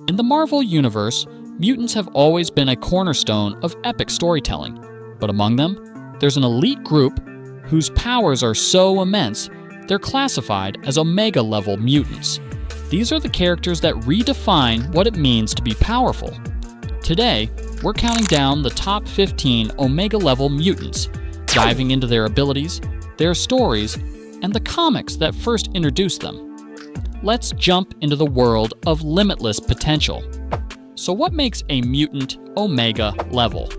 In the Marvel Universe, mutants have always been a cornerstone of epic storytelling, but among them, there's an elite group whose powers are so immense, they're classified as Omega-level mutants. These are the characters that redefine what it means to be powerful. Today, we're counting down the top 15 Omega-level mutants, diving into their abilities, their stories, and the comics that first introduced them. Let's jump into the world of limitless potential. So what makes a mutant Omega level?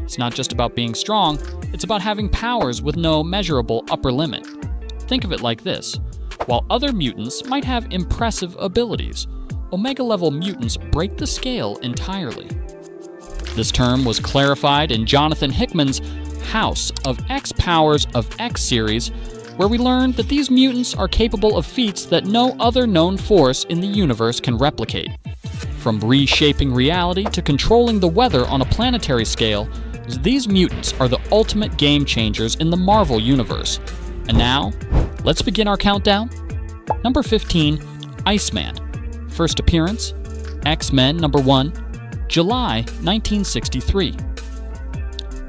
It's not just about being strong, it's about having powers with no measurable upper limit. Think of it like this. While other mutants might have impressive abilities, Omega-level mutants break the scale entirely. This term was clarified in Jonathan Hickman's House of X Powers of X series, where we learned that these mutants are capable of feats that no other known force in the universe can replicate. From reshaping reality to controlling the weather on a planetary scale, these mutants are the ultimate game changers in the Marvel Universe. And now, let's begin our countdown. Number 15, Iceman. First appearance, X-Men number 1, July 1963.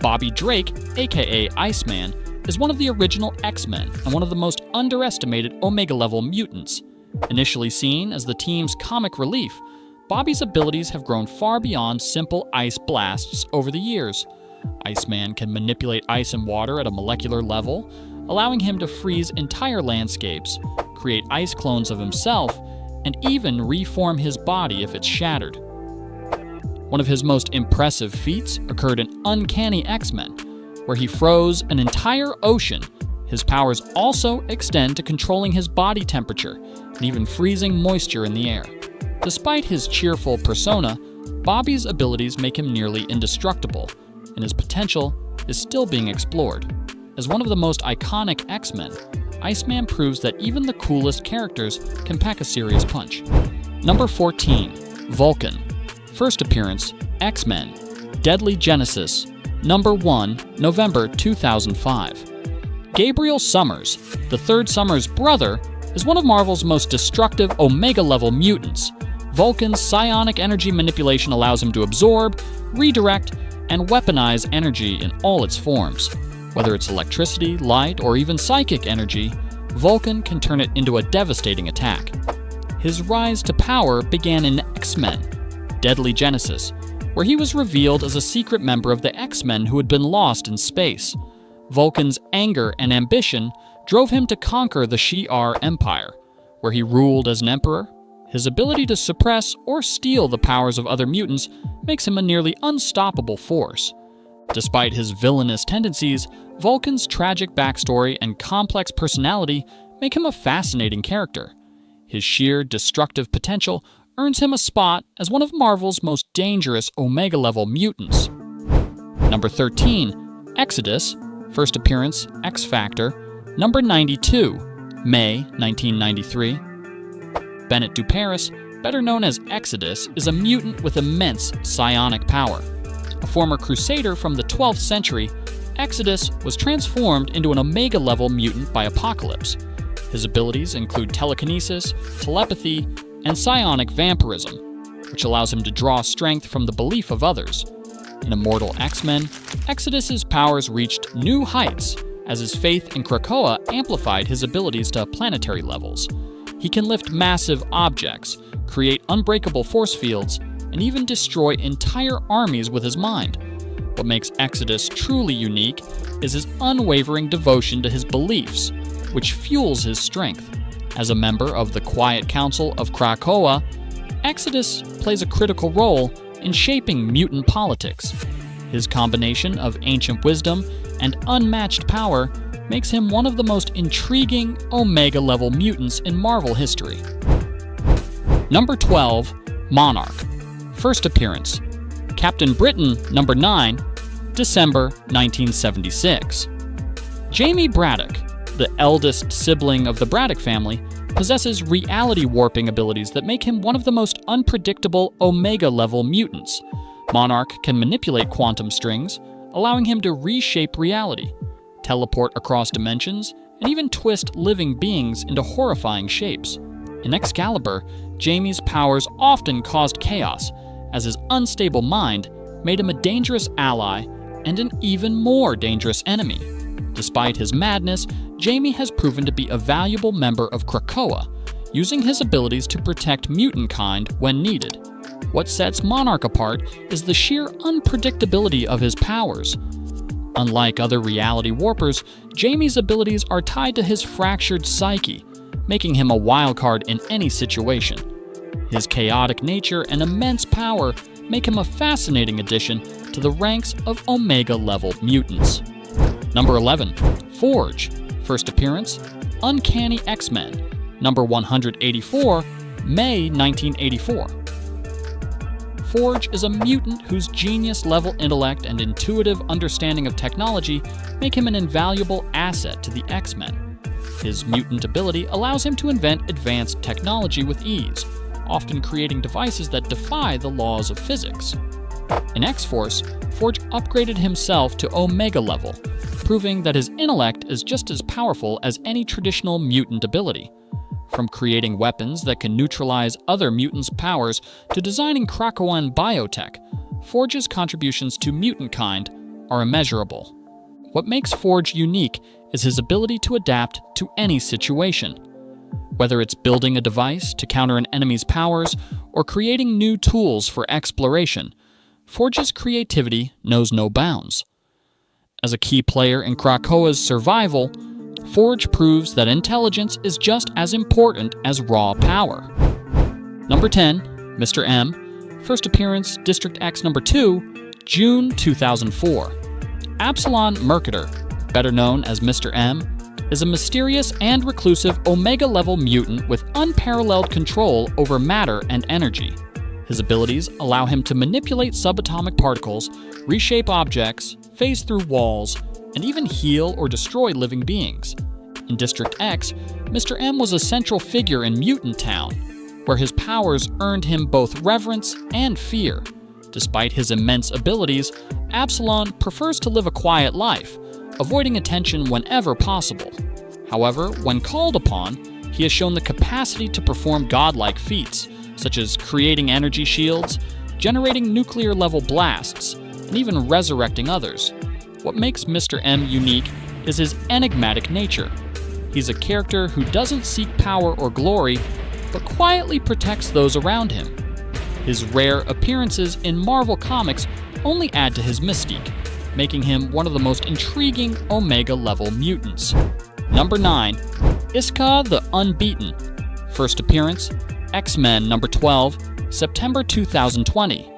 Bobby Drake, aka Iceman, is one of the original X-Men and one of the most underestimated Omega-level mutants. Initially seen as the team's comic relief, Bobby's abilities have grown far beyond simple ice blasts over the years. Iceman can manipulate ice and water at a molecular level, allowing him to freeze entire landscapes, create ice clones of himself, and even reform his body if it's shattered. One of his most impressive feats occurred in Uncanny X-Men, where he froze an entire ocean. His powers also extend to controlling his body temperature and even freezing moisture in the air. Despite his cheerful persona, Bobby's abilities make him nearly indestructible, and his potential is still being explored. As one of the most iconic X-Men, Iceman proves that even the coolest characters can pack a serious punch. Number 14, Vulcan. First appearance, X-Men, Deadly Genesis, number 1, November 2005. Gabriel Summers, the Third Summers' brother, is one of Marvel's most destructive Omega-level mutants. Vulcan's psionic energy manipulation allows him to absorb, redirect, and weaponize energy in all its forms. Whether it's electricity, light, or even psychic energy, Vulcan can turn it into a devastating attack. His rise to power began in X-Men, Deadly Genesis, where he was revealed as a secret member of the X-Men who had been lost in space. Vulcan's anger and ambition drove him to conquer the Shi'ar Empire, where he ruled as an emperor. His ability to suppress or steal the powers of other mutants makes him a nearly unstoppable force. Despite his villainous tendencies, Vulcan's tragic backstory and complex personality make him a fascinating character. His sheer destructive potential earns him a spot as one of Marvel's most dangerous Omega-level mutants. Number 13, Exodus. First appearance, X Factor, number 92, May 1993. Bennett Duparis, better known as Exodus, is a mutant with immense psionic power. A former crusader from the 12th century, Exodus was transformed into an Omega-level mutant by Apocalypse. His abilities include telekinesis, telepathy, and psionic vampirism, which allows him to draw strength from the belief of others. In Immortal X-Men, Exodus's powers reached new heights as his faith in Krakoa amplified his abilities to planetary levels. He can lift massive objects, create unbreakable force fields, and even destroy entire armies with his mind. What makes Exodus truly unique is his unwavering devotion to his beliefs, which fuels his strength. As a member of the Quiet Council of Krakoa, Exodus plays a critical role in shaping mutant politics. His combination of ancient wisdom and unmatched power makes him one of the most intriguing Omega-level mutants in Marvel history. Number 12, Monarch. First appearance, Captain Britain number 9, December 1976. Jamie Braddock, the eldest sibling of the Braddock family, possesses reality warping abilities that make him one of the most unpredictable Omega-level mutants. Monarch can manipulate quantum strings, allowing him to reshape reality, teleport across dimensions, and even twist living beings into horrifying shapes. In Excalibur, Jamie's powers often caused chaos, as his unstable mind made him a dangerous ally and an even more dangerous enemy. Despite his madness, Jamie has proven to be a valuable member of Krakoa, using his abilities to protect mutant kind when needed. What sets Monarch apart is the sheer unpredictability of his powers. Unlike other reality warpers, Jamie's abilities are tied to his fractured psyche, making him a wildcard in any situation. His chaotic nature and immense power make him a fascinating addition to the ranks of Omega-level mutants. Number 11. Forge. First appearance, Uncanny X-Men. Number 184, May 1984. Forge is a mutant whose genius-level intellect and intuitive understanding of technology make him an invaluable asset to the X-Men. His mutant ability allows him to invent advanced technology with ease, often creating devices that defy the laws of physics. In X-Force, Forge upgraded himself to Omega level, proving that his intellect is just as powerful as any traditional mutant ability. From creating weapons that can neutralize other mutants' powers to designing Krakoan biotech, Forge's contributions to mutant kind are immeasurable. What makes Forge unique is his ability to adapt to any situation. Whether it's building a device to counter an enemy's powers or creating new tools for exploration, Forge's creativity knows no bounds. As a key player in Krakoa's survival, Forge proves that intelligence is just as important as raw power. Number 10, Mr. M. First appearance, District X number 2, June 2004. Absalon Mercator, better known as Mr. M, is a mysterious and reclusive Omega-level mutant with unparalleled control over matter and energy. His abilities allow him to manipulate subatomic particles, reshape objects, phase through walls, and even heal or destroy living beings. In District X, Mr. M was a central figure in Mutant Town, where his powers earned him both reverence and fear. Despite his immense abilities, Absalon prefers to live a quiet life, avoiding attention whenever possible. However, when called upon, he has shown the capacity to perform godlike feats, such as creating energy shields, generating nuclear-level blasts, and even resurrecting others. What makes Mr. M unique is his enigmatic nature. He's a character who doesn't seek power or glory, but quietly protects those around him. His rare appearances in Marvel Comics only add to his mystique, making him one of the most intriguing Omega-level mutants. Number 9. Iska the Unbeaten. First appearance, X-Men number 12, September 2020.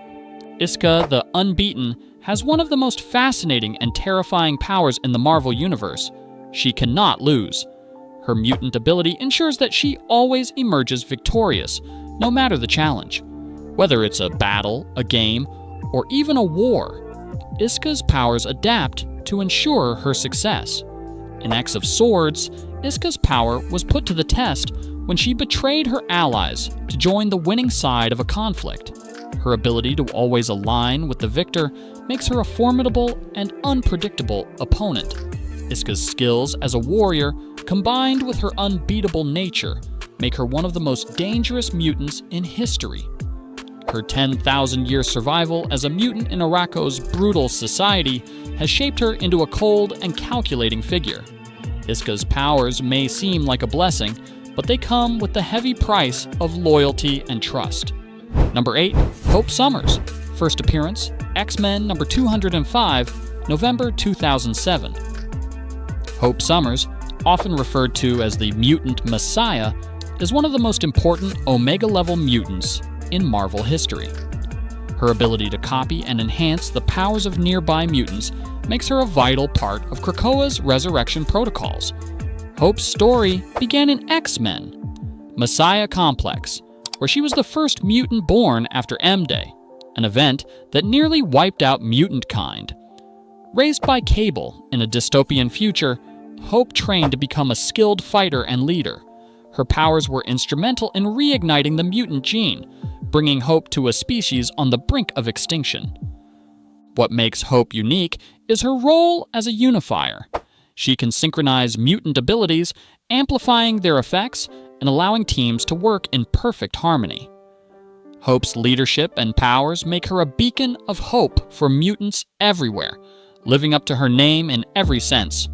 Iska the Unbeaten has one of the most fascinating and terrifying powers in the Marvel Universe. She cannot lose. Her mutant ability ensures that she always emerges victorious, no matter the challenge. Whether it's a battle, a game, or even a war, Iska's powers adapt to ensure her success. In X of Swords, Iska's power was put to the test when she betrayed her allies to join the winning side of a conflict. Her ability to always align with the victor makes her a formidable and unpredictable opponent. Iska's skills as a warrior, combined with her unbeatable nature, make her one of the most dangerous mutants in history. Her 10,000-year survival as a mutant in Arako's brutal society has shaped her into a cold and calculating figure. Iska's powers may seem like a blessing, but they come with the heavy price of loyalty and trust. Number 8. Hope Summers. First appearance, X-Men number 205, November 2007. Hope Summers, often referred to as the Mutant Messiah, is one of the most important Omega-level mutants in Marvel history. Her ability to copy and enhance the powers of nearby mutants makes her a vital part of Krakoa's resurrection protocols. Hope's story began in X-Men, Messiah Complex, where she was the first mutant born after M-Day, an event that nearly wiped out mutant kind. Raised by Cable in a dystopian future, Hope trained to become a skilled fighter and leader. Her powers were instrumental in reigniting the mutant gene, bringing Hope to a species on the brink of extinction. What makes Hope unique is her role as a unifier. She can synchronize mutant abilities, amplifying their effects and allowing teams to work in perfect harmony. Hope's leadership and powers make her a beacon of hope for mutants everywhere, living up to her name in every sense.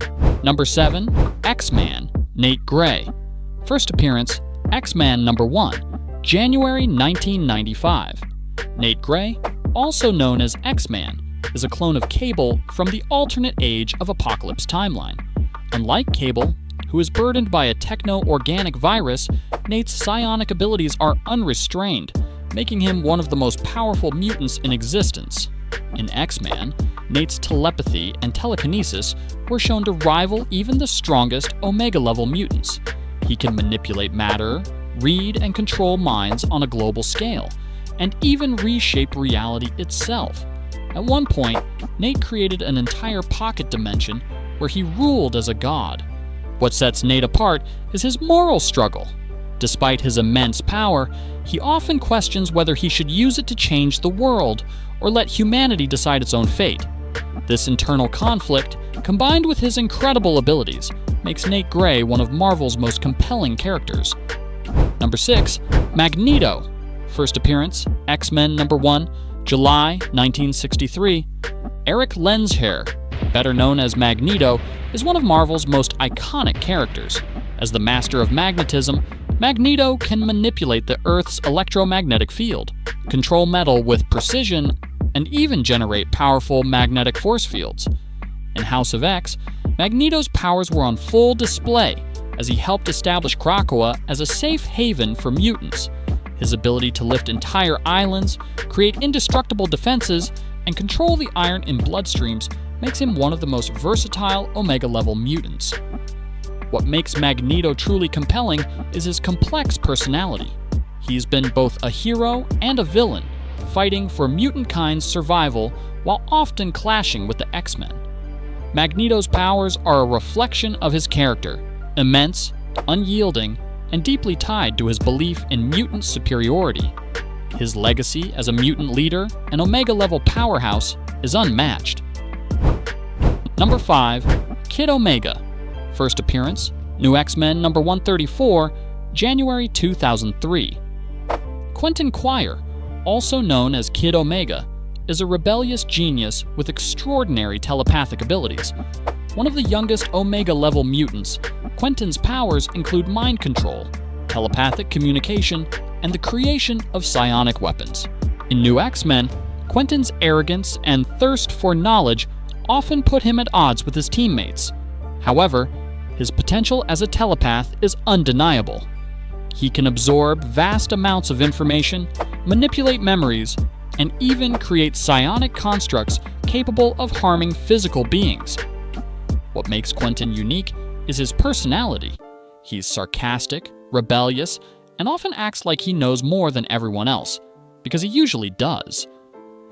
Number 7, X-Man, Nate Gray. First appearance, X-Man number 1, January 1995. Nate Gray, also known as X-Man, is a clone of Cable from the alternate age of Apocalypse timeline. Unlike Cable, who is burdened by a techno-organic virus, Nate's psionic abilities are unrestrained, making him one of the most powerful mutants in existence. In X-Man, Nate's telepathy and telekinesis were shown to rival even the strongest Omega-level mutants. He can manipulate matter, read and control minds on a global scale, and even reshape reality itself. At one point, Nate created an entire pocket dimension where he ruled as a god. What sets Nate apart is his moral struggle. Despite his immense power, he often questions whether he should use it to change the world or let humanity decide its own fate. This internal conflict, combined with his incredible abilities, makes Nate Gray one of Marvel's most compelling characters. Number 6, Magneto. First appearance, X-Men number 1, July 1963. Eric Lensherr, better known as Magneto, is one of Marvel's most iconic characters. As the master of magnetism, Magneto can manipulate the Earth's electromagnetic field, control metal with precision, and even generate powerful magnetic force fields. In House of X, Magneto's powers were on full display as he helped establish Krakoa as a safe haven for mutants. His ability to lift entire islands, create indestructible defenses, and control the iron in bloodstreams makes him one of the most versatile Omega-level mutants. What makes Magneto truly compelling is his complex personality. He's been both a hero and a villain, fighting for mutant kind's survival while often clashing with the X-Men. Magneto's powers are a reflection of his character, immense, unyielding, and deeply tied to his belief in mutant superiority. His legacy as a mutant leader and Omega-level powerhouse is unmatched. Number 5, Kid Omega. First appearance, New X-Men number 134, January 2003. Quentin Quire, also known as Kid Omega, is a rebellious genius with extraordinary telepathic abilities. One of the youngest Omega-level mutants, Quentin's powers include mind control, telepathic communication, and the creation of psionic weapons. In New X-Men, Quentin's arrogance and thirst for knowledge often put him at odds with his teammates. However, his potential as a telepath is undeniable. He can absorb vast amounts of information, manipulate memories, and even create psionic constructs capable of harming physical beings. What makes Quentin unique is his personality. He's sarcastic, rebellious, and often acts like he knows more than everyone else, because he usually does.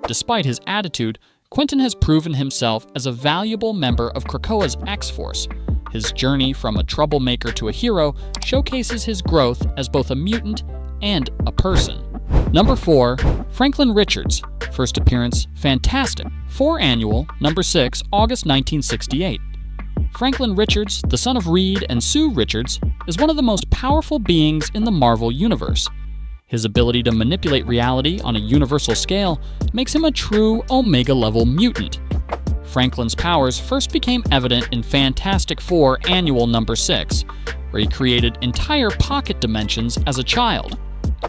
Despite his attitude, Quentin has proven himself as a valuable member of Krakoa's X-Force. His journey from a troublemaker to a hero showcases his growth as both a mutant and a person. Number 4, Franklin Richards. First appearance, Fantastic. 4 Annual, number 6, August 1968. Franklin Richards, the son of Reed and Sue Richards, is one of the most powerful beings in the Marvel Universe. His ability to manipulate reality on a universal scale makes him a true Omega-level mutant. Franklin's powers first became evident in Fantastic Four Annual number 6, where he created entire pocket dimensions as a child.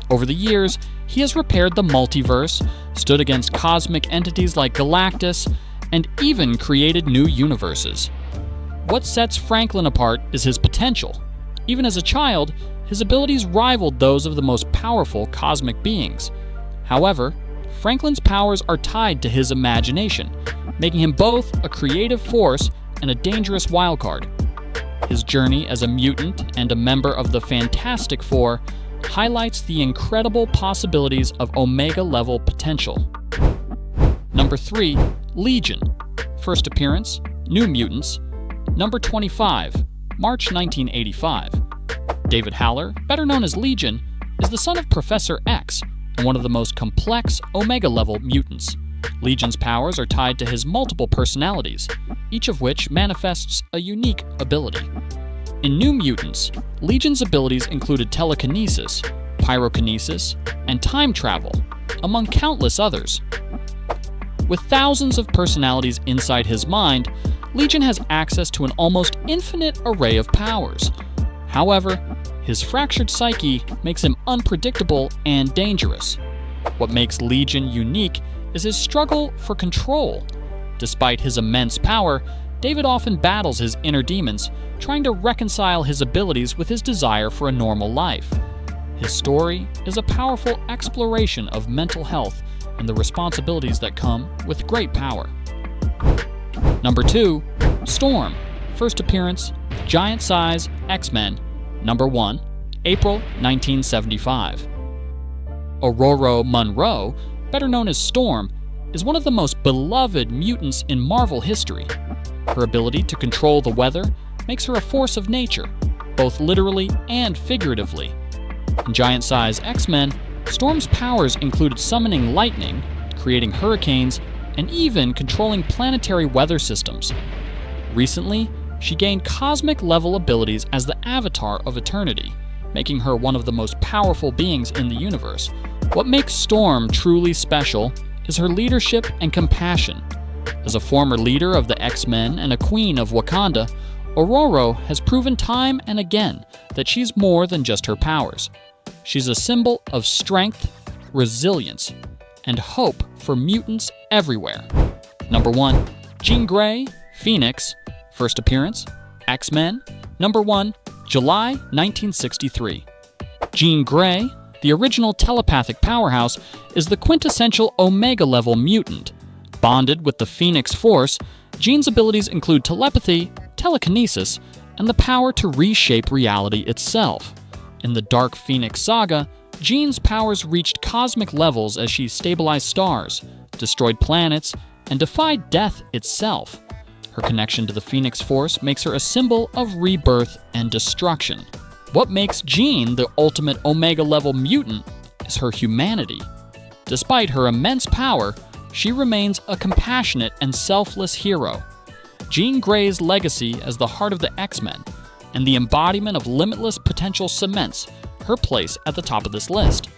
Over the years, he has repaired the multiverse, stood against cosmic entities like Galactus, and even created new universes. What sets Franklin apart is his potential. Even as a child, his abilities rivaled those of the most powerful cosmic beings. However, Franklin's powers are tied to his imagination, making him both a creative force and a dangerous wildcard. His journey as a mutant and a member of the Fantastic Four highlights the incredible possibilities of Omega-level potential. Number 3, Legion. First appearance, New Mutants, number 25, March 1985. David Haller, better known as Legion, is the son of Professor X and one of the most complex Omega-level mutants. Legion's powers are tied to his multiple personalities, each of which manifests a unique ability. In New Mutants, Legion's abilities included telekinesis, pyrokinesis, and time travel, among countless others. With thousands of personalities inside his mind, Legion has access to an almost infinite array of powers. However, his fractured psyche makes him unpredictable and dangerous. What makes Legion unique is his struggle for control. Despite his immense power, David often battles his inner demons, trying to reconcile his abilities with his desire for a normal life. His story is a powerful exploration of mental health and the responsibilities that come with great power. Number 2, Storm. First appearance, Giant Size X-Men. Number 1, April 1975. Aurora Monroe, better known as Storm, is one of the most beloved mutants in Marvel history. Her ability to control the weather makes her a force of nature, both literally and figuratively. In Giant Size X-Men, Storm's powers included summoning lightning, creating hurricanes, and even controlling planetary weather systems. Recently, she gained cosmic-level abilities as the Avatar of Eternity, making her one of the most powerful beings in the universe. What makes Storm truly special is her leadership and compassion. As a former leader of the X-Men and a queen of Wakanda, Aurora has proven time and again that she's more than just her powers. She's a symbol of strength, resilience, and hope for mutants everywhere. Number 1, Jean Grey, Phoenix. First appearance, X-Men. Number 1, July 1963. Jean Grey, the original telepathic powerhouse, is the quintessential Omega-level mutant. Bonded with the Phoenix Force, Jean's abilities include telepathy, telekinesis, and the power to reshape reality itself. In the Dark Phoenix saga, Jean's powers reached cosmic levels as she stabilized stars, destroyed planets, and defied death itself. Her connection to the Phoenix Force makes her a symbol of rebirth and destruction. What makes Jean the ultimate Omega-level mutant is her humanity. Despite her immense power, she remains a compassionate and selfless hero. Jean Grey's legacy as the heart of the X-Men and the embodiment of limitless potential cements her place at the top of this list.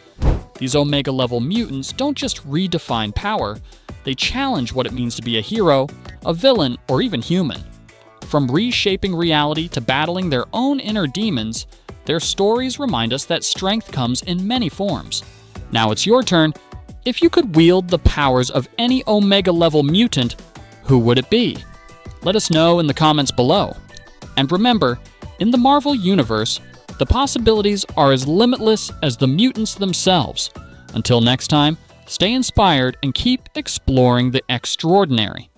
These Omega-level mutants don't just redefine power, they challenge what it means to be a hero, a villain, or even human. From reshaping reality to battling their own inner demons, their stories remind us that strength comes in many forms. Now it's your turn. If you could wield the powers of any Omega-level mutant, who would it be? Let us know in the comments below. And remember, in the Marvel Universe, the possibilities are as limitless as the mutants themselves. Until next time, stay inspired and keep exploring the extraordinary.